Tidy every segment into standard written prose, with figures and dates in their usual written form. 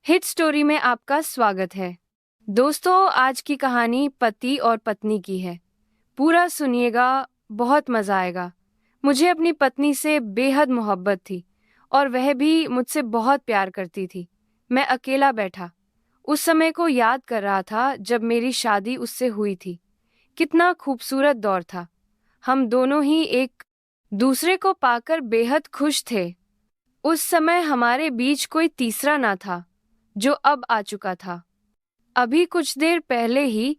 Hit story में आपका स्वागत है। दोस्तों, आज की कहानी पति और पत्नी की है। पूरा सुनिएगा, बहुत मजा आएगा। मुझे अपनी पत्नी से बेहद मोहब्बत थी और वह भी मुझसे बहुत प्यार करती थी। मैं अकेला बैठा उस समय को याद कर रहा था जब मेरी शादी उससे हुई थी। कितना खूबसूरत दौर था। हम दोनों ही एक दूसरे को पाकर बेहद खुश थे। उस समय हमारे बीच कोई तीसरा ना था, जो अब आ चुका था। अभी कुछ देर पहले ही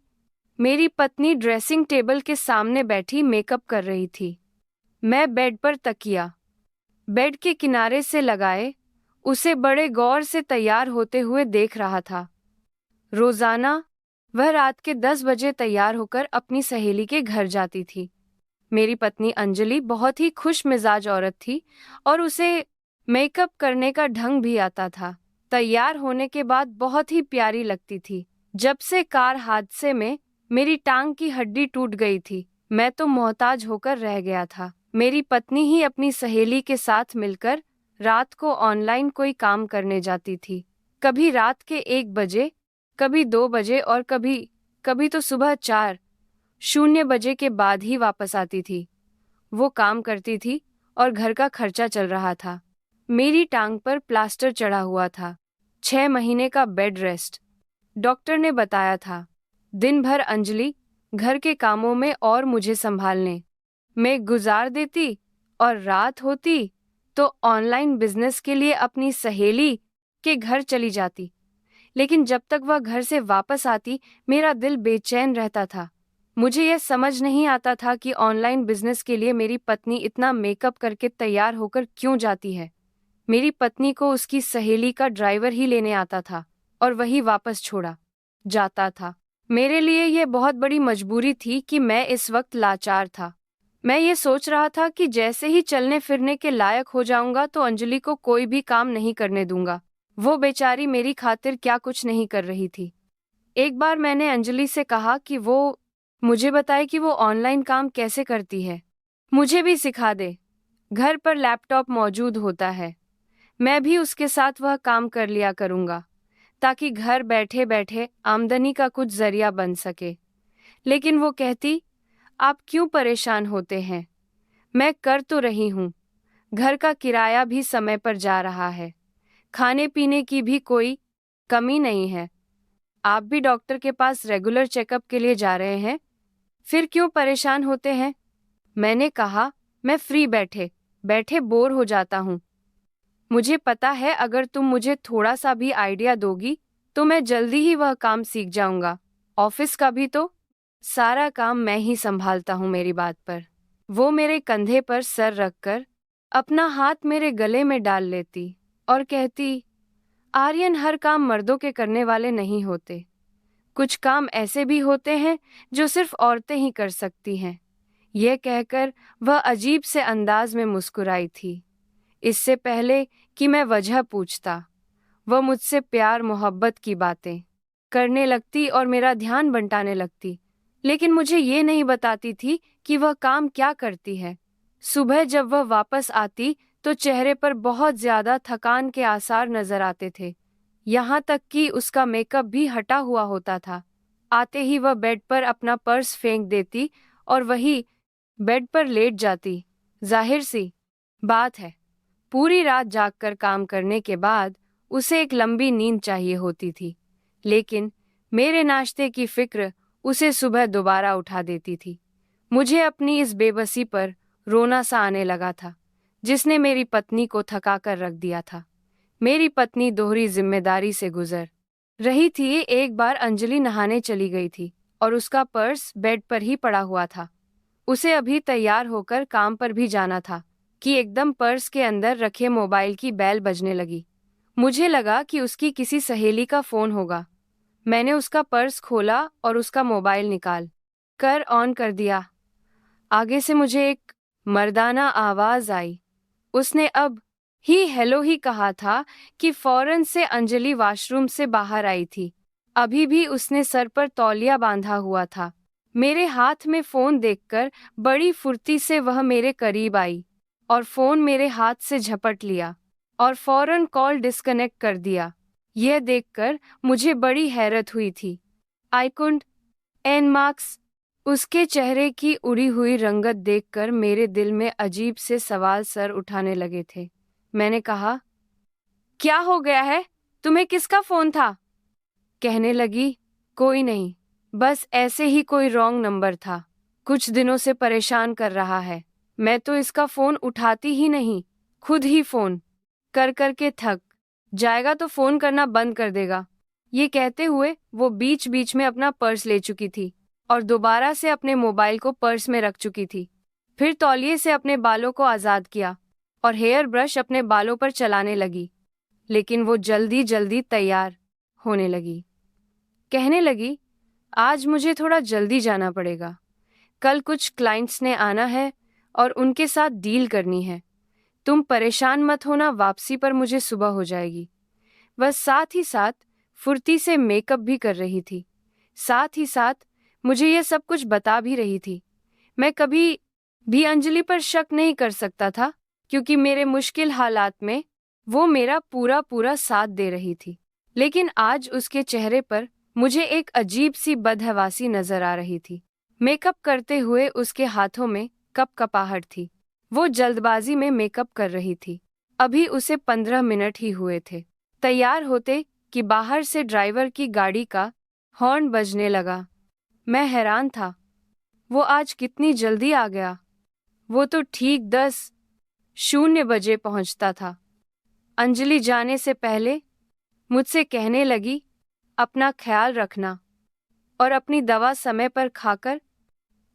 मेरी पत्नी ड्रेसिंग टेबल के सामने बैठी मेकअप कर रही थी। मैं बेड पर तकिया बेड के किनारे से लगाए उसे बड़े गौर से तैयार होते हुए देख रहा था। रोजाना वह रात के 10 बजे तैयार होकर अपनी सहेली के घर जाती थी। मेरी पत्नी अंजलि बहुत ही खुश मिजाज औरत थी और उसे मेकअप करने का ढंग भी आता था। तैयार होने के बाद बहुत ही प्यारी लगती थी। जब से कार हादसे में मेरी टांग की हड्डी टूट गई थी, मैं तो मोहताज होकर रह गया था। मेरी पत्नी ही अपनी सहेली के साथ मिलकर रात को ऑनलाइन कोई काम करने जाती थी। कभी रात के 1 बजे, कभी 2 बजे और कभी कभी तो सुबह 4:00 के बाद ही वापस आती थी। वो काम करती थी और घर का खर्चा चल रहा था। मेरी टांग पर प्लास्टर चढ़ा हुआ था। 6 महीने का बेड रेस्ट डॉक्टर ने बताया था। दिन भर अंजलि घर के कामों में और मुझे संभालने में गुजार देती और रात होती तो ऑनलाइन बिजनेस के लिए अपनी सहेली के घर चली जाती। लेकिन जब तक वह घर से वापस आती, मेरा दिल बेचैन रहता था। मुझे यह समझ नहीं आता था कि ऑनलाइन बिजनेस के लिए मेरी पत्नी इतना मेकअप करके तैयार होकर क्यों जाती है। मेरी पत्नी को उसकी सहेली का ड्राइवर ही लेने आता था और वही वापस छोड़ा जाता था। मेरे लिए यह बहुत बड़ी मजबूरी थी कि मैं इस वक्त लाचार था। मैं ये सोच रहा था कि जैसे ही चलने फिरने के लायक हो जाऊंगा तो अंजलि को कोई भी काम नहीं करने दूंगा। वो बेचारी मेरी खातिर क्या कुछ नहीं कर रही थी। एक बार मैंने अंजलि से कहा कि वो मुझे बताए कि वो ऑनलाइन काम कैसे करती है। मुझे भी सिखा दे। घर पर लैपटॉप मौजूद होता है। मैं भी उसके साथ वह काम कर लिया करूंगा ताकि घर बैठे बैठे आमदनी का कुछ जरिया बन सके। लेकिन वो कहती, आप क्यों परेशान होते हैं? मैं कर तो रही हूँ। घर का किराया भी समय पर जा रहा है। खाने पीने की भी कोई कमी नहीं है। आप भी डॉक्टर के पास रेगुलर चेकअप के लिए जा रहे हैं। फिर क्यों परेशान होते हैं? मैंने कहा, मैं फ्री बैठे बैठे बोर हो जाता हूँ। मुझे पता है अगर तुम मुझे थोड़ा सा भी आइडिया दोगी तो मैं जल्दी ही वह काम सीख जाऊंगा। ऑफिस का भी तो सारा काम मैं ही संभालता हूँ। मेरी बात पर वो मेरे कंधे पर सर रखकर अपना हाथ मेरे गले में डाल लेती और कहती, आर्यन, हर काम मर्दों के करने वाले नहीं होते। कुछ काम ऐसे भी होते हैं जो सिर्फ औरतें ही कर सकती हैं। यह कहकर वह अजीब से अंदाज में मुस्कुराई थी। इससे पहले कि मैं वजह पूछता, वह मुझसे प्यार मोहब्बत की बातें करने लगती और मेरा ध्यान बंटाने लगती। लेकिन मुझे ये नहीं बताती थी कि वह काम क्या करती है। सुबह जब वह वापस आती तो चेहरे पर बहुत ज्यादा थकान के आसार नजर आते थे। यहाँ तक कि उसका मेकअप भी हटा हुआ होता था। आते ही वह बेड पर अपना पर्स फेंक देती और वही बेड पर लेट जाती। जाहिर सी बात है, पूरी रात जागकर काम करने के बाद उसे एक लंबी नींद चाहिए होती थी। लेकिन मेरे नाश्ते की फिक्र उसे सुबह दोबारा उठा देती थी। मुझे अपनी इस बेबसी पर रोना सा आने लगा था, जिसने मेरी पत्नी को थकाकर रख दिया था। मेरी पत्नी दोहरी जिम्मेदारी से गुजर रही थी। एक बार अंजलि नहाने चली गई थी और उसका पर्स बेड पर ही पड़ा हुआ था। उसे अभी तैयार होकर काम पर भी जाना था कि एकदम पर्स के अंदर रखे मोबाइल की बेल बजने लगी। मुझे लगा कि उसकी किसी सहेली का फोन होगा। मैंने उसका पर्स खोला और उसका मोबाइल निकाल कर ऑन कर दिया। आगे से मुझे एक मर्दाना आवाज आई। उसने अब ही हेलो ही कहा था कि फौरन से अंजलि वॉशरूम से बाहर आई थी। अभी भी उसने सर पर तौलिया बांधा हुआ था। मेरे हाथ में फोन देखकर बड़ी फुर्ती से वह मेरे करीब आई और फोन मेरे हाथ से झपट लिया और फौरन कॉल डिस्कनेक्ट कर दिया। यह देखकर मुझे बड़ी हैरत हुई थी। आई कुंड एन मार्क्स। उसके चेहरे की उड़ी हुई रंगत देखकर मेरे दिल में अजीब से सवाल सर उठाने लगे थे। मैंने कहा, क्या हो गया है? तुम्हें किसका फोन था? कहने लगी, कोई नहीं, बस ऐसे ही कोई रॉन्ग नंबर था। कुछ दिनों से परेशान कर रहा है। मैं तो इसका फोन उठाती ही नहीं, खुद ही फोन कर करके थक जाएगा तो फोन करना बंद कर देगा। ये कहते हुए वो बीच बीच में अपना पर्स ले चुकी थी और दोबारा से अपने मोबाइल को पर्स में रख चुकी थी। फिर तौलिए से अपने बालों को आज़ाद किया और हेयर ब्रश अपने बालों पर चलाने लगी। लेकिन वो जल्दी जल्दी तैयार होने लगी। कहने लगी, आज मुझे थोड़ा जल्दी जाना पड़ेगा। कल कुछ क्लाइंट्स ने आना है और उनके साथ डील करनी है। तुम परेशान मत होना, वापसी पर मुझे सुबह हो जाएगी। वह साथ ही साथ फुर्ती से मेकअप भी कर रही थी। साथ ही साथ मुझे यह सब कुछ बता भी रही थी। मैं कभी भी अंजलि पर शक नहीं कर सकता था क्योंकि मेरे मुश्किल हालात में वो मेरा पूरा पूरा साथ दे रही थी। लेकिन आज उसके चेहरे पर मुझे एक अजीब सी बदहवासी नजर आ रही थी। मेकअप करते हुए उसके हाथों में कपकपाहट थी। वो जल्दबाजी में मेकअप कर रही थी। अभी उसे 15 मिनट ही हुए थे तैयार होते कि बाहर से ड्राइवर की गाड़ी का हॉर्न बजने लगा। मैं हैरान था, वो आज कितनी जल्दी आ गया। वो तो ठीक 10:00 पहुंचता था। अंजलि जाने से पहले मुझसे कहने लगी, अपना ख्याल रखना और अपनी दवा समय पर खाकर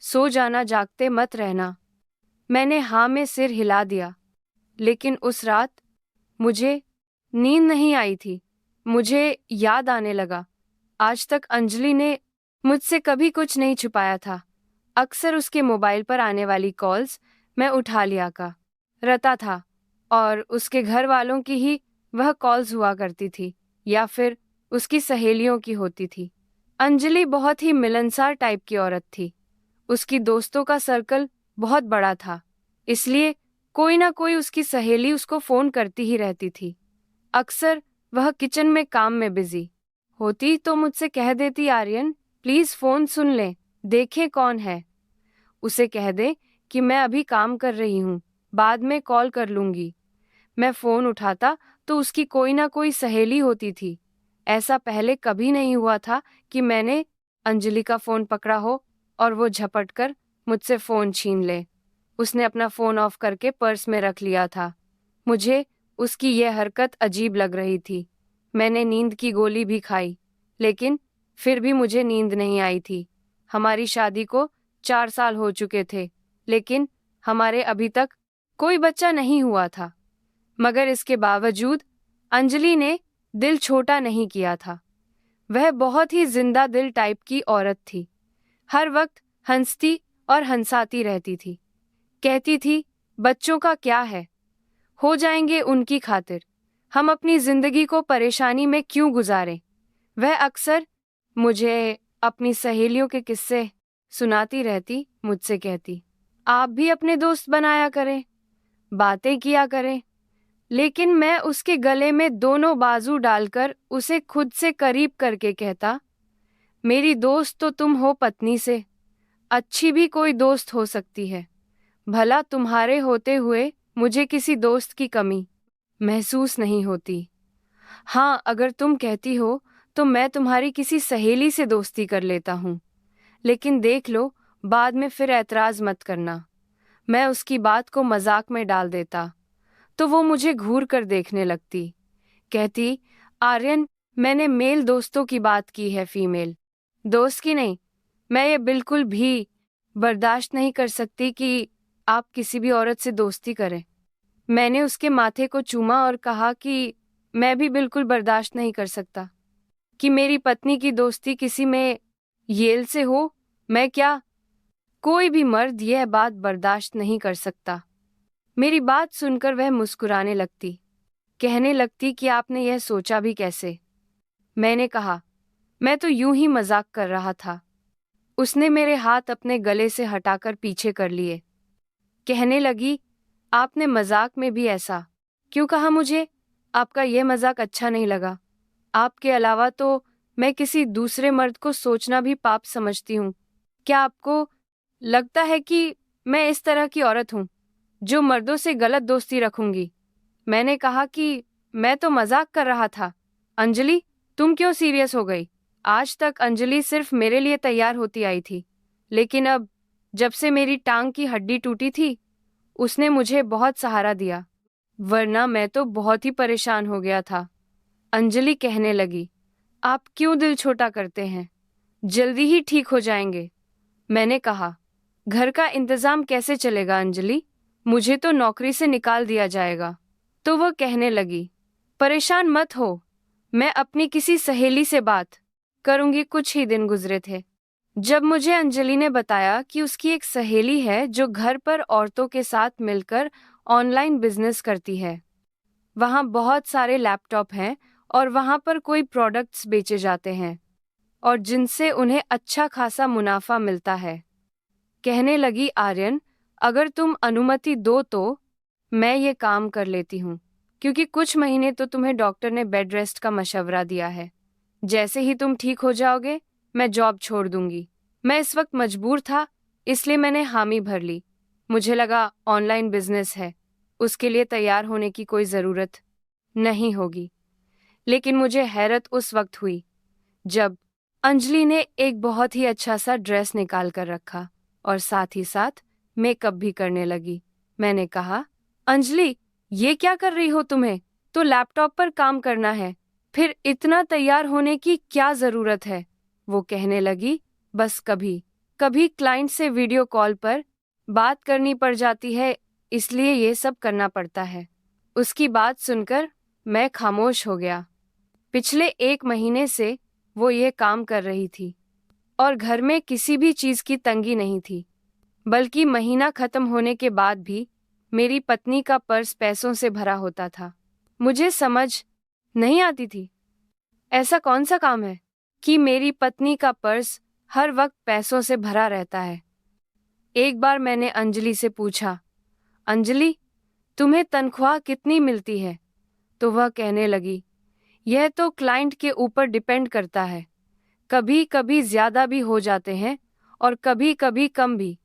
सो जाना, जागते मत रहना। मैंने हाँ में सिर हिला दिया। लेकिन उस रात मुझे नींद नहीं आई थी। मुझे याद आने लगा, आज तक अंजलि ने मुझसे कभी कुछ नहीं छुपाया था। अक्सर उसके मोबाइल पर आने वाली कॉल्स मैं उठा लिया करता था और उसके घर वालों की ही वह कॉल्स हुआ करती थी या फिर उसकी सहेलियों की होती थी। अंजलि बहुत ही मिलनसार टाइप की औरत थी। उसकी दोस्तों का सर्कल बहुत बड़ा था, इसलिए कोई ना कोई उसकी सहेली उसको फोन करती ही रहती थी। अक्सर वह किचन में काम में बिजी होती तो मुझसे कह देती, आर्यन प्लीज फोन सुन ले, देखें कौन है। उसे कह दे कि मैं अभी काम कर रही हूँ, बाद में कॉल कर लूंगी। मैं फोन उठाता तो उसकी कोई ना कोई सहेली होती थी। ऐसा पहले कभी नहीं हुआ था कि मैंने अंजलि का फोन पकड़ा हो और वो झपट कर मुझसे फोन छीन ले। उसने अपना फोन ऑफ करके पर्स में रख लिया था। मुझे उसकी यह हरकत अजीब लग रही थी। मैंने नींद की गोली भी खाई, लेकिन फिर भी मुझे नींद नहीं आई थी। हमारी शादी को 4 साल हो चुके थे, लेकिन हमारे अभी तक कोई बच्चा नहीं हुआ था। मगर इसके बावजूद अंजलि ने दिल छोटा नहीं किया था। वह बहुत ही जिंदा दिल टाइप की औरत थी। हर वक्त हंसती और हंसाती रहती थी। कहती थी, बच्चों का क्या है, हो जाएंगे उनकी खातिर, हम अपनी जिंदगी को परेशानी में क्यों गुजारें। वह अक्सर मुझे अपनी सहेलियों के किस्से सुनाती रहती, मुझसे कहती, आप भी अपने दोस्त बनाया करें, बातें किया करें। लेकिन मैं उसके गले में दोनों बाजू डालकर उसे खुद से करीब करके कहता, मेरी दोस्त तो तुम हो, पत्नी से अच्छी भी कोई दोस्त हो सकती है। भला तुम्हारे होते हुए मुझे किसी दोस्त की कमी महसूस नहीं होती। हाँ, अगर तुम कहती हो तो मैं तुम्हारी किसी सहेली से दोस्ती कर लेता हूँ, लेकिन देख लो, बाद में फिर ऐतराज मत करना। मैं उसकी बात को मजाक में डाल देता तो वो मुझे घूर कर देखने लगती। कहती, आर्यन मैंने मेल दोस्तों की बात की है, फीमेल दोस्त की नहीं। मैं ये बिल्कुल भी बर्दाश्त नहीं कर सकती कि आप किसी भी औरत से दोस्ती करें। मैंने उसके माथे को चूमा और कहा कि मैं भी बिल्कुल बर्दाश्त नहीं कर सकता कि मेरी पत्नी की दोस्ती किसी में येल से हो। मैं क्या, कोई भी मर्द यह बात बर्दाश्त नहीं कर सकता। मेरी बात सुनकर वह मुस्कुराने लगती। कहने लगती कि आपने यह सोचा भी कैसे। मैंने कहा, मैं तो यूं ही मजाक कर रहा था। उसने मेरे हाथ अपने गले से हटाकर पीछे कर लिए। कहने लगी, आपने मजाक में भी ऐसा क्यों कहा मुझे? आपका यह मजाक अच्छा नहीं लगा। आपके अलावा तो मैं किसी दूसरे मर्द को सोचना भी पाप समझती हूँ। क्या आपको लगता है कि मैं इस तरह की औरत हूँ जो मर्दों से गलत दोस्ती रखूंगी? मैंने कहा कि मैं तो मजाक कर रहा था। अंजलि, तुम क्यों सीरियस हो गई? आज तक अंजलि सिर्फ मेरे लिए तैयार होती आई थी, लेकिन अब जब से मेरी टांग की हड्डी टूटी थी, उसने मुझे बहुत सहारा दिया, वरना मैं तो बहुत ही परेशान हो गया था। अंजलि कहने लगी, आप क्यों दिल छोटा करते हैं? जल्दी ही ठीक हो जाएंगे। मैंने कहा, घर का इंतजाम कैसे चलेगा अंजलि? मुझे तो नौकरी से निकाल दिया जाएगा। तो वह कहने लगी, परेशान मत हो, मैं अपनी किसी सहेली से बात करूंगी। कुछ ही दिन गुजरे थे जब मुझे अंजलि ने बताया कि उसकी एक सहेली है जो घर पर औरतों के साथ मिलकर ऑनलाइन बिजनेस करती है। वहाँ बहुत सारे लैपटॉप हैं और वहाँ पर कोई प्रोडक्ट्स बेचे जाते हैं और जिनसे उन्हें अच्छा खासा मुनाफा मिलता है। कहने लगी, आर्यन, अगर तुम अनुमति दो तो मैं ये काम कर लेती हूँ, क्योंकि कुछ महीने तो तुम्हें डॉक्टर ने बेड रेस्ट का मशवरा दिया है। जैसे ही तुम ठीक हो जाओगे मैं जॉब छोड़ दूंगी। मैं इस वक्त मजबूर था, इसलिए मैंने हामी भर ली। मुझे लगा ऑनलाइन बिजनेस है, उसके लिए तैयार होने की कोई ज़रूरत नहीं होगी। लेकिन मुझे हैरत उस वक्त हुई जब अंजलि ने एक बहुत ही अच्छा सा ड्रेस निकाल कर रखा और साथ ही साथ मेकअप भी करने लगी। मैंने कहा, अंजलि, ये क्या कर रही हो? तुम्हें तो लैपटॉप पर काम करना है, फिर इतना तैयार होने की क्या ज़रूरत है? वो कहने लगी, बस कभी कभी क्लाइंट से वीडियो कॉल पर बात करनी पड़ जाती है, इसलिए ये सब करना पड़ता है। उसकी बात सुनकर मैं खामोश हो गया। पिछले 1 महीने से वो ये काम कर रही थी और घर में किसी भी चीज की तंगी नहीं थी, बल्कि महीना खत्म होने के बाद भी मेरी पत्नी का पर्स पैसों से भरा होता था। मुझे समझ नहीं आती थी, ऐसा कौन सा काम है कि मेरी पत्नी का पर्स हर वक्त पैसों से भरा रहता है। एक बार मैंने अंजलि से पूछा, अंजलि, तुम्हें तनख्वाह कितनी मिलती है? तो वह कहने लगी, यह तो क्लाइंट के ऊपर डिपेंड करता है, कभी कभी ज्यादा भी हो जाते हैं और कभी कभी कम भी।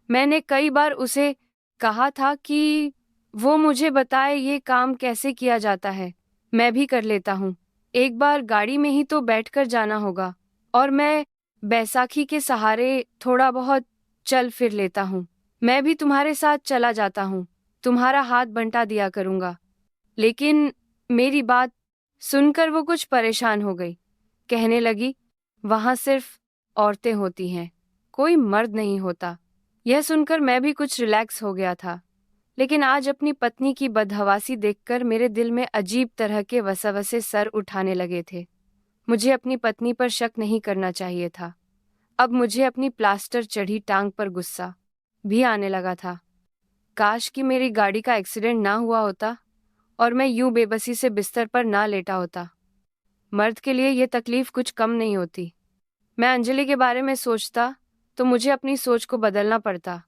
मैंने कई बार उसे कहा था कि वो मुझे बताए ये काम कैसे किया जाता है, मैं भी कर लेता हूँ। एक बार गाड़ी में ही तो बैठकर जाना होगा और मैं बैसाखी के सहारे थोड़ा बहुत चल फिर लेता हूँ। मैं भी तुम्हारे साथ चला जाता हूँ, तुम्हारा हाथ बंटा दिया करूँगा। लेकिन मेरी बात सुनकर वो कुछ परेशान हो गई। कहने लगी, वहाँ सिर्फ औरतें होती हैं, कोई मर्द नहीं होता। यह सुनकर मैं भी कुछ रिलैक्स हो गया था, लेकिन आज अपनी पत्नी की बदहवासी देखकर मेरे दिल में अजीब तरह के वसवसे सर उठाने लगे थे। मुझे अपनी पत्नी पर शक नहीं करना चाहिए था। अब मुझे अपनी प्लास्टर चढ़ी टांग पर गुस्सा भी आने लगा था। काश कि मेरी गाड़ी का एक्सीडेंट ना हुआ होता और मैं यूं बेबसी से बिस्तर पर ना लेटा होता। मर्द के लिए यह तकलीफ कुछ कम नहीं होती। मैं अंजलि के बारे में सोचता तो मुझे अपनी सोच को बदलना पड़ता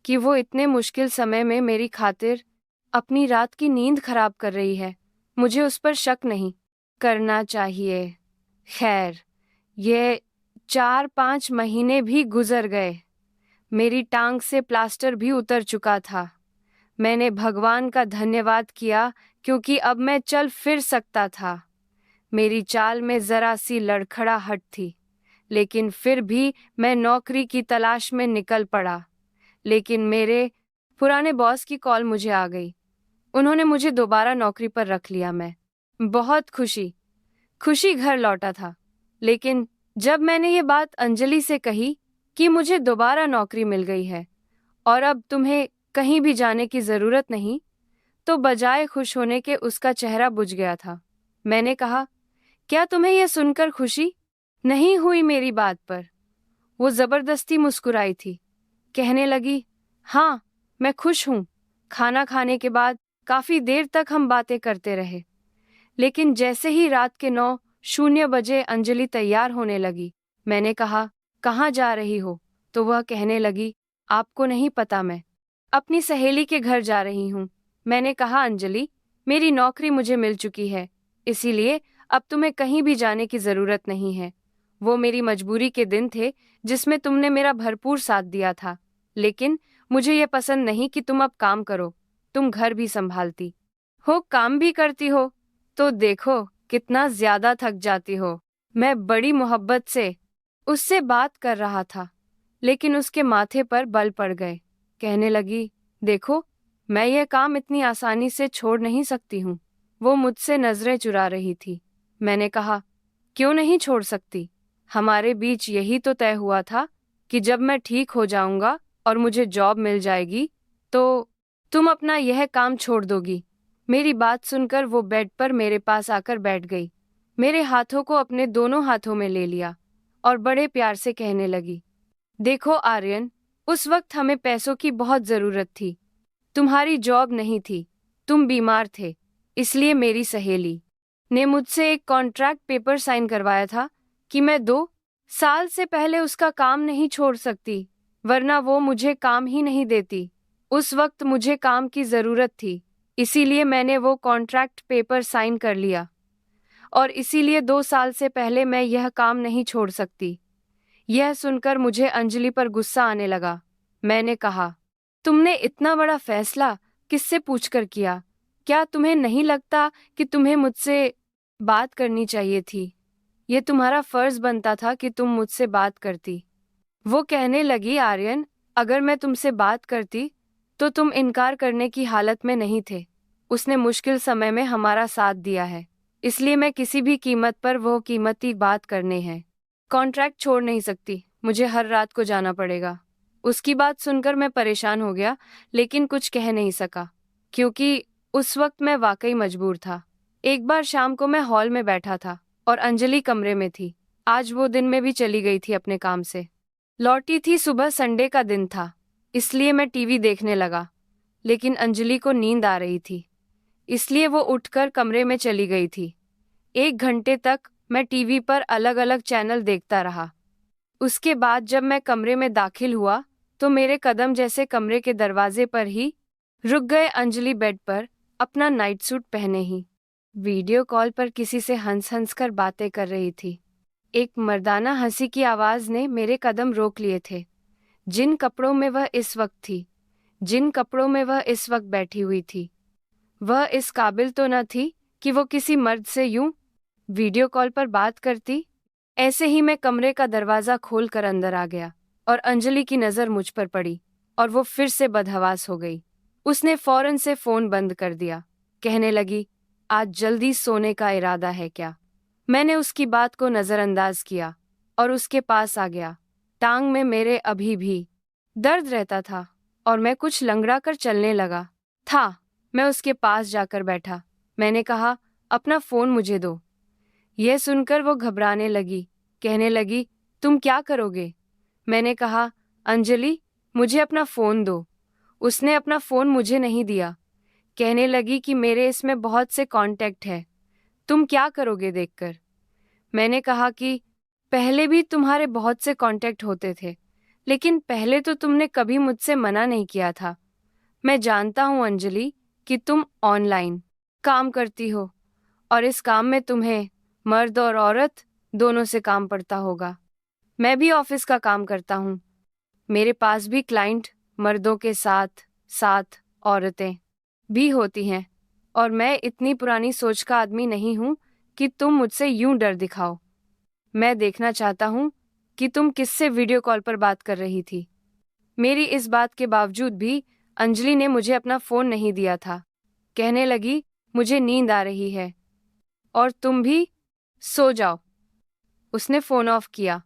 कि वो इतने मुश्किल समय में मेरी खातिर अपनी रात की नींद खराब कर रही है। मुझे उस पर शक नहीं करना चाहिए। खैर, ये 4-5 महीने भी गुजर गए। मेरी टांग से प्लास्टर भी उतर चुका था। मैंने भगवान का धन्यवाद किया क्योंकि अब मैं चल फिर सकता था। मेरी चाल में जरा सी लड़खड़ाहट थी, लेकिन फिर भी मैं नौकरी की तलाश में निकल पड़ा। लेकिन मेरे पुराने बॉस की कॉल मुझे आ गई। उन्होंने मुझे दोबारा नौकरी पर रख लिया। मैं बहुत खुशी घर लौटा था। लेकिन जब मैंने ये बात अंजलि से कही कि मुझे दोबारा नौकरी मिल गई है और अब तुम्हें कहीं भी जाने की जरूरत नहीं, तो बजाय खुश होने के उसका चेहरा बुझ गया था। मैंने कहा, क्या तुम्हें यह सुनकर खुशी नहीं हुई मेरी बात पर? वो जबरदस्ती मुस्कुराई थी। कहने लगी, हाँ, मैं खुश हूँ। खाना खाने के बाद काफी देर तक हम बातें करते रहे, लेकिन जैसे ही रात के 9:00 अंजलि तैयार होने लगी, मैंने कहा, कहाँ जा रही हो? तो वह कहने लगी, आपको नहीं पता, मैं अपनी सहेली के घर जा रही हूँ। मैंने कहा, अंजलि, मेरी नौकरी मुझे मिल चुकी है, इसीलिए अब तुम्हें कहीं भी जाने की जरूरत नहीं है। वो मेरी मजबूरी के दिन थे जिसमें तुमने मेरा भरपूर साथ दिया था। लेकिन मुझे ये पसंद नहीं कि तुम अब काम करो। तुम घर भी संभालती हो, काम भी करती हो, तो देखो कितना ज्यादा थक जाती हो। मैं बड़ी मोहब्बत से उससे बात कर रहा था, लेकिन उसके माथे पर बल पड़ गए। कहने लगी, देखो, मैं यह काम इतनी आसानी से छोड़ नहीं सकती हूँ। वो मुझसे नजरें चुरा रही थी। मैंने कहा, क्यों नहीं छोड़ सकती? हमारे बीच यही तो तय हुआ था कि जब मैं ठीक हो जाऊंगा और मुझे जॉब मिल जाएगी तो तुम अपना यह काम छोड़ दोगी। मेरी बात सुनकर वो बेड पर मेरे पास आकर बैठ गई, मेरे हाथों को अपने दोनों हाथों में ले लिया और बड़े प्यार से कहने लगी, देखो आर्यन, उस वक्त हमें पैसों की बहुत जरूरत थी। तुम्हारी जॉब नहीं थी, तुम बीमार थे, इसलिए मेरी सहेली ने मुझसे एक कॉन्ट्रैक्ट पेपर साइन करवाया था कि मैं 2 साल से पहले उसका काम नहीं छोड़ सकती, वरना वो मुझे काम ही नहीं देती। उस वक्त मुझे काम की जरूरत थी, इसीलिए मैंने वो कॉन्ट्रैक्ट पेपर साइन कर लिया, और इसीलिए 2 साल से पहले मैं यह काम नहीं छोड़ सकती। यह सुनकर मुझे अंजलि पर गुस्सा आने लगा। मैंने कहा, तुमने इतना बड़ा फैसला किससे पूछकर किया? क्या तुम्हें नहीं लगता कि तुम्हें मुझसे बात करनी चाहिए थी? ये तुम्हारा फर्ज बनता था कि तुम मुझसे बात करती। वो कहने लगी, आर्यन, अगर मैं तुमसे बात करती तो तुम इनकार करने की हालत में नहीं थे। उसने मुश्किल समय में हमारा साथ दिया है, इसलिए मैं किसी भी कीमत पर वो कीमती बात करने हैं। कॉन्ट्रैक्ट छोड़ नहीं सकती, मुझे हर रात को जाना पड़ेगा। उसकी बात सुनकर मैं परेशान हो गया, लेकिन कुछ कह नहीं सका, क्योंकि उस वक्त मैं वाकई मजबूर था। एक बार शाम को मैं हॉल में बैठा था और अंजलि कमरे में थी। आज वो दिन में भी चली गई थी अपने काम से। लौटी थी सुबह, संडे का दिन था, इसलिए मैं टीवी देखने लगा। लेकिन अंजलि को नींद आ रही थी, इसलिए वो उठकर कमरे में चली गई थी। 1 घंटे तक मैं टीवी पर अलग अलग चैनल देखता रहा। उसके बाद जब मैं कमरे में दाखिल हुआ तो मेरे कदम जैसे कमरे के दरवाजे पर ही रुक गए। अंजलि बेड पर अपना नाइट सूट पहने ही वीडियो कॉल पर किसी से हंस हंस कर बातें कर रही थी। एक मर्दाना हंसी की आवाज ने मेरे कदम रोक लिए थे। जिन कपड़ों में वह इस वक्त बैठी हुई थी, वह इस काबिल तो न थी कि वो किसी मर्द से यूं वीडियो कॉल पर बात करती। ऐसे ही मैं कमरे का दरवाजा खोलकर अंदर आ गया और अंजलि की नज़र मुझ पर पड़ी और वो फिर से बदहवास हो गई। उसने फौरन से फोन बंद कर दिया। कहने लगी, आज जल्दी सोने का इरादा है क्या? मैंने उसकी बात को नज़रअंदाज किया और उसके पास आ गया। टांग में मेरे अभी भी दर्द रहता था और मैं कुछ लंगड़ा कर चलने लगा था। मैं उसके पास जाकर बैठा। मैंने कहा, अपना फ़ोन मुझे दो। यह सुनकर वो घबराने लगी। कहने लगी, तुम क्या करोगे? मैंने कहा, अंजलि, मुझे अपना फ़ोन दो। उसने अपना फ़ोन मुझे नहीं दिया। कहने लगी कि मेरे इसमें बहुत से कॉन्टैक्ट हैं, तुम क्या करोगे देखकर? मैंने कहा कि पहले भी तुम्हारे बहुत से कॉन्टैक्ट होते थे, लेकिन पहले तो तुमने कभी मुझसे मना नहीं किया था। मैं जानता हूँ अंजलि कि तुम ऑनलाइन काम करती हो और इस काम में तुम्हें मर्द और औरत दोनों से काम पड़ता होगा। मैं भी ऑफिस का काम करता हूँ, मेरे पास भी क्लाइंट मर्दों के साथ साथ औरतें भी होती हैं, और मैं इतनी पुरानी सोच का आदमी नहीं हूँ कि तुम मुझसे यूं डर दिखाओ। मैं देखना चाहता हूँ कि तुम किससे वीडियो कॉल पर बात कर रही थी। मेरी इस बात के बावजूद भी अंजलि ने मुझे अपना फ़ोन नहीं दिया था। कहने लगी, मुझे नींद आ रही है और तुम भी सो जाओ। उसने फ़ोन ऑफ किया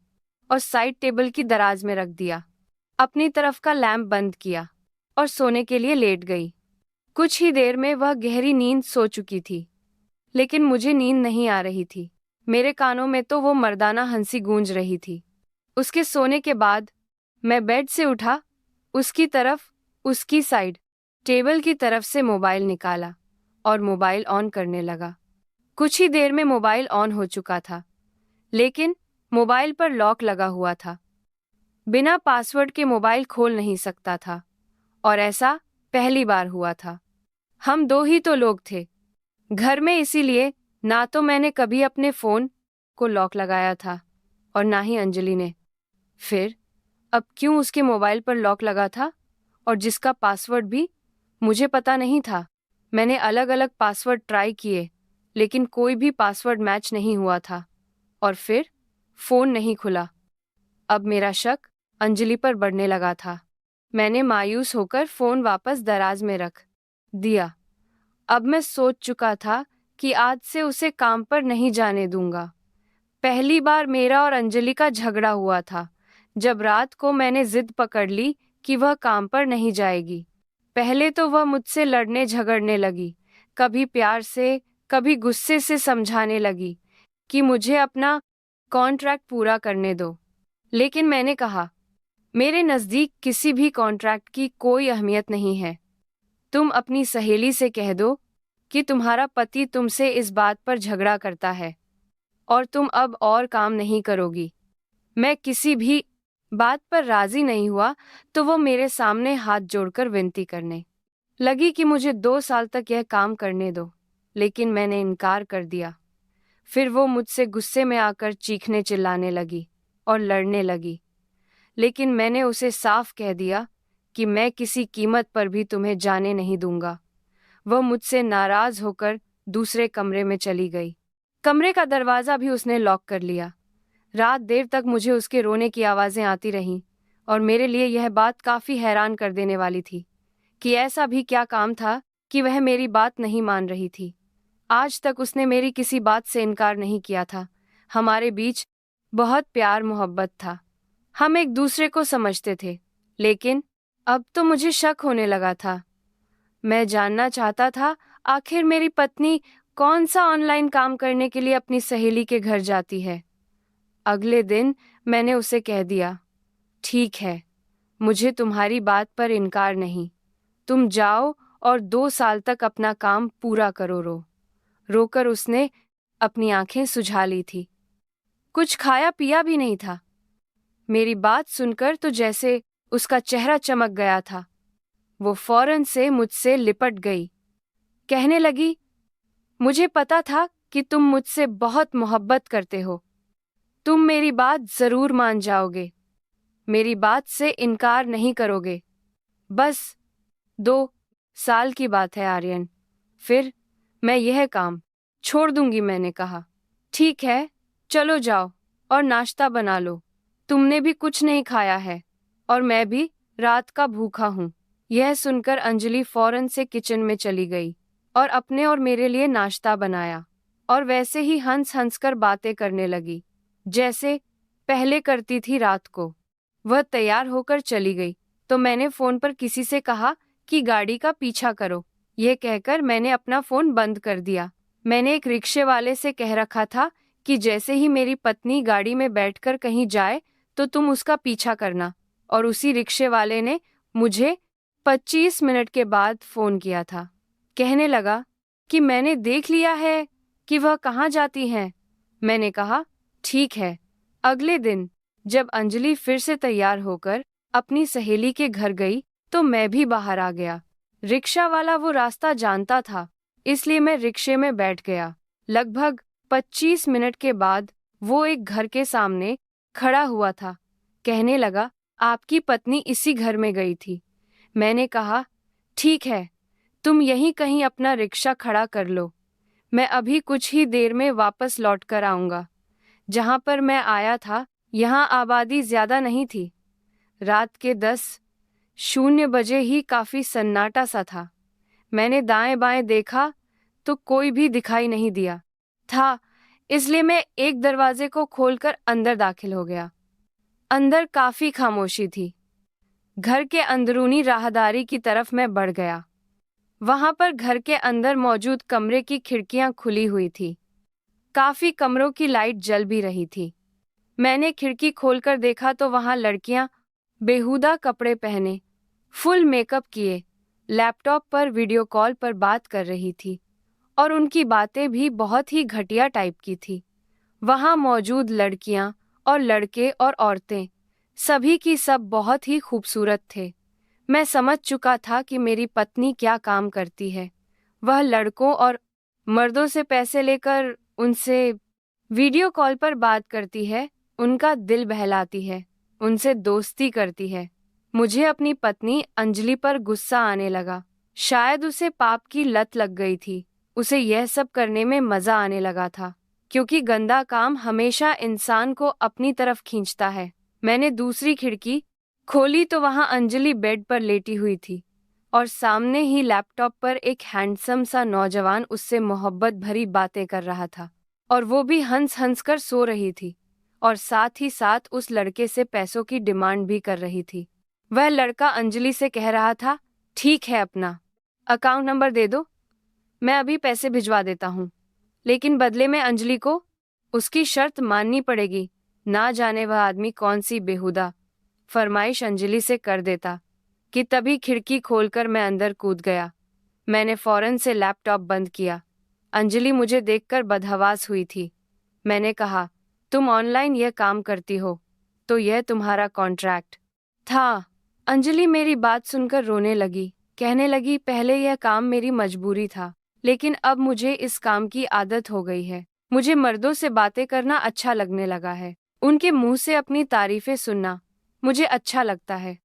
और साइड टेबल की दराज में रख दिया, अपनी तरफ का लैंप बंद किया और सोने के लिए लेट गई। कुछ ही देर में वह गहरी नींद सो चुकी थी, लेकिन मुझे नींद नहीं आ रही थी। मेरे कानों में तो वो मर्दाना हंसी गूंज रही थी। उसके सोने के बाद मैं बेड से उठा, उसकी साइड टेबल की तरफ से मोबाइल निकाला और मोबाइल ऑन करने लगा। कुछ ही देर में मोबाइल ऑन हो चुका था, लेकिन मोबाइल पर लॉक लगा हुआ था। बिना पासवर्ड के मोबाइल खोल नहीं सकता था, और ऐसा पहली बार हुआ था। हम दो ही तो लोग थे घर में, इसीलिए ना तो मैंने कभी अपने फ़ोन को लॉक लगाया था और ना ही अंजलि ने। फिर अब क्यों उसके मोबाइल पर लॉक लगा था और जिसका पासवर्ड भी मुझे पता नहीं था। मैंने अलग अलग पासवर्ड ट्राई किए लेकिन कोई भी पासवर्ड मैच नहीं हुआ था और फिर फ़ोन नहीं खुला। अब मेरा शक अंजलि पर बढ़ने लगा था। मैंने मायूस होकर फ़ोन वापस दराज में रख दिया। अब मैं सोच चुका था कि आज से उसे काम पर नहीं जाने दूंगा। पहली बार मेरा और अंजलि का झगड़ा हुआ था जब रात को मैंने जिद पकड़ ली कि वह काम पर नहीं जाएगी। पहले तो वह मुझसे लड़ने झगड़ने लगी, कभी प्यार से कभी गुस्से से समझाने लगी कि मुझे अपना कॉन्ट्रैक्ट पूरा करने दो। लेकिन मैंने कहा, मेरे नज़दीक किसी भी कॉन्ट्रैक्ट की कोई अहमियत नहीं है। तुम अपनी सहेली से कह दो कि तुम्हारा पति तुमसे इस बात पर झगड़ा करता है और तुम अब और काम नहीं करोगी। मैं किसी भी बात पर राजी नहीं हुआ तो वो मेरे सामने हाथ जोड़कर विनती करने लगी कि मुझे 2 साल तक यह काम करने दो, लेकिन मैंने इनकार कर दिया। फिर वो मुझसे गुस्से में आकर चीखने चिल्लाने लगी और लड़ने लगी, लेकिन मैंने उसे साफ कह दिया कि मैं किसी कीमत पर भी तुम्हें जाने नहीं दूंगा। वह मुझसे नाराज होकर दूसरे कमरे में चली गई। कमरे का दरवाज़ा भी उसने लॉक कर लिया। रात देर तक मुझे उसके रोने की आवाज़ें आती रहीं और मेरे लिए यह बात काफ़ी हैरान कर देने वाली थी कि ऐसा भी क्या काम था कि वह मेरी बात नहीं मान रही थी। आज तक उसने मेरी किसी बात से इनकार नहीं किया था। हमारे बीच बहुत प्यार मोहब्बत था। हम एक दूसरे को समझते थे, लेकिन अब तो मुझे शक होने लगा था। मैं जानना चाहता था आखिर मेरी पत्नी कौन सा ऑनलाइन काम करने के लिए अपनी सहेली के घर जाती है। अगले दिन मैंने उसे कह दिया, ठीक है, मुझे तुम्हारी बात पर इनकार नहीं। तुम जाओ और 2 साल तक अपना काम पूरा करो। रोकर उसने अपनी आंखें सुझा ली थी। कुछ खाया पिया भी नहीं था। मेरी बात सुनकर तो जैसे उसका चेहरा चमक गया था। वो फौरन से मुझसे लिपट गई। कहने लगी, मुझे पता था कि तुम मुझसे बहुत मोहब्बत करते हो। तुम मेरी बात जरूर मान जाओगे। मेरी बात से इनकार नहीं करोगे। बस 2 साल की बात है आर्यन, फिर मैं यह काम छोड़ दूंगी। मैंने कहा, ठीक है, चलो जाओ और नाश्ता बना लो। तुमने भी कुछ नहीं खाया है और मैं भी रात का भूखा हूँ। यह सुनकर अंजलि फौरन से किचन में चली गई और अपने और मेरे लिए नाश्ता बनाया और वैसे ही हंस हंस कर बातें करने लगी जैसे पहले करती थी रात को। वह तैयार होकर चली गई तो मैंने फ़ोन पर किसी से कहा कि गाड़ी का पीछा करो। यह कहकर मैंने अपना फ़ोन बंद कर दिया। मैंने एक रिक्शे वाले से कह रखा था कि जैसे ही मेरी पत्नी गाड़ी में बैठकर कहीं जाए तो तुम उसका पीछा करना, और उसी रिक्शे वाले ने मुझे 25 मिनट के बाद फ़ोन किया था। कहने लगा कि मैंने देख लिया है कि वह कहाँ जाती हैं। मैंने कहा, ठीक है। अगले दिन जब अंजलि फिर से तैयार होकर अपनी सहेली के घर गई तो मैं भी बाहर आ गया। रिक्शा वाला वो रास्ता जानता था, इसलिए मैं रिक्शे में बैठ गया। लगभग 25 मिनट के बाद वो एक घर के सामने खड़ा हुआ था। कहने लगा, आपकी पत्नी इसी घर में गई थी। मैंने कहा, ठीक है, तुम यहीं कहीं अपना रिक्शा खड़ा कर लो। मैं अभी कुछ ही देर में वापस लौट कर आऊँगा। जहाँ पर मैं आया था यहाँ आबादी ज़्यादा नहीं थी। रात के 10:00 ही काफ़ी सन्नाटा सा था। मैंने दाएं बाएं देखा तो कोई भी दिखाई नहीं दिया था, इसलिए मैं एक दरवाजे को खोलकर अंदर दाखिल हो गया। अंदर काफ़ी खामोशी थी। घर के अंदरूनी राहदारी की तरफ मैं बढ़ गया। वहां पर घर के अंदर मौजूद कमरे की खिड़कियां खुली हुई थी। काफ़ी कमरों की लाइट जल भी रही थी। मैंने खिड़की खोलकर देखा तो वहां लड़कियां बेहुदा कपड़े पहने, फुल मेकअप किए, लैपटॉप पर वीडियो कॉल पर बात कर रही थी और उनकी बातें भी बहुत ही घटिया टाइप की थी। वहां मौजूद लड़कियां और लड़के और औरतें सभी की सब बहुत ही खूबसूरत थे। मैं समझ चुका था कि मेरी पत्नी क्या काम करती है। वह लड़कों और मर्दों से पैसे लेकर उनसे वीडियो कॉल पर बात करती है, उनका दिल बहलाती है, उनसे दोस्ती करती है। मुझे अपनी पत्नी अंजलि पर गुस्सा आने लगा। शायद उसे पाप की लत लग गई थी। उसे यह सब करने में मजा आने लगा था, क्योंकि गंदा काम हमेशा इंसान को अपनी तरफ खींचता है। मैंने दूसरी खिड़की खोली तो वहां अंजलि बेड पर लेटी हुई थी और सामने ही लैपटॉप पर एक हैंडसम सा नौजवान उससे मोहब्बत भरी बातें कर रहा था, और वो भी हंस हंस कर सो रही थी और साथ ही साथ उस लड़के से पैसों की डिमांड भी कर रही थी। वह लड़का अंजलि से कह रहा था, ठीक है, अपना अकाउंट नंबर दे दो, मैं अभी पैसे भिजवा देता हूँ, लेकिन बदले में अंजलि को उसकी शर्त माननी पड़ेगी। ना जाने वह आदमी कौन सी बेहुदा फरमाइश अंजलि से कर देता कि तभी खिड़की खोलकर मैं अंदर कूद गया। मैंने फौरन से लैपटॉप बंद किया। अंजलि मुझे देखकर बदहवास हुई थी। मैंने कहा, तुम ऑनलाइन यह काम करती हो, तो यह तुम्हारा कॉन्ट्रैक्ट था। अंजलि मेरी बात सुनकर रोने लगी, कहने लगी, पहले यह काम मेरी मजबूरी था, लेकिन अब मुझे इस काम की आदत हो गई है। मुझे मर्दों से बातें करना अच्छा लगने लगा है। उनके मुंह से अपनी तारीफें सुनना मुझे अच्छा लगता है।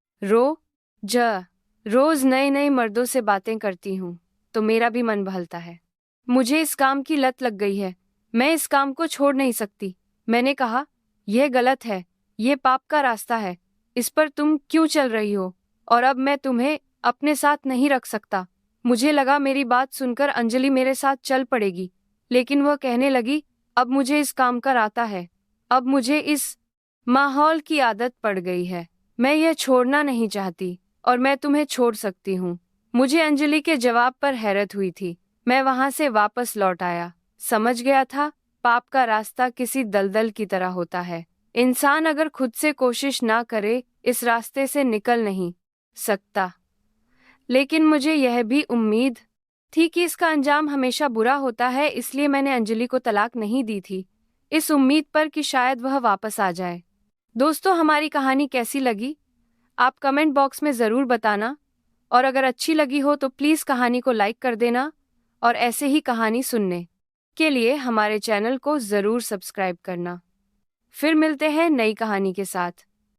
रोज नए नए मर्दों से बातें करती हूँ तो मेरा भी मन बहलता है। मुझे इस काम की लत लग गई है। मैं इस काम को छोड़ नहीं सकती। मैंने कहा, यह गलत है, यह पाप का रास्ता है, इस पर तुम क्यों चल रही हो, और अब मैं तुम्हें अपने साथ नहीं रख सकता। मुझे लगा मेरी बात सुनकर अंजलि मेरे साथ चल पड़ेगी, लेकिन वह कहने लगी, अब मुझे इस काम का आता है, अब मुझे इस माहौल की आदत पड़ गई है, मैं यह छोड़ना नहीं चाहती और मैं तुम्हें छोड़ सकती हूँ। मुझे अंजलि के जवाब पर हैरत हुई थी। मैं वहां से वापस लौट आया। समझ गया था, पाप का रास्ता किसी दलदल की तरह होता है। इंसान अगर खुद से कोशिश ना करे, इस रास्ते से निकल नहीं सकता। लेकिन मुझे यह भी उम्मीद थी कि इसका अंजाम हमेशा बुरा होता है, इसलिए मैंने अंजलि को तलाक नहीं दी थी, इस उम्मीद पर कि शायद वह वापस आ जाए। दोस्तों, हमारी कहानी कैसी लगी? आप कमेंट बॉक्स में ज़रूर बताना, और अगर अच्छी लगी हो तो प्लीज़ कहानी को लाइक कर देना, और ऐसे ही कहानी सुनने के लिए हमारे चैनल को ज़रूर सब्सक्राइब करना। फिर मिलते हैं नई कहानी के साथ।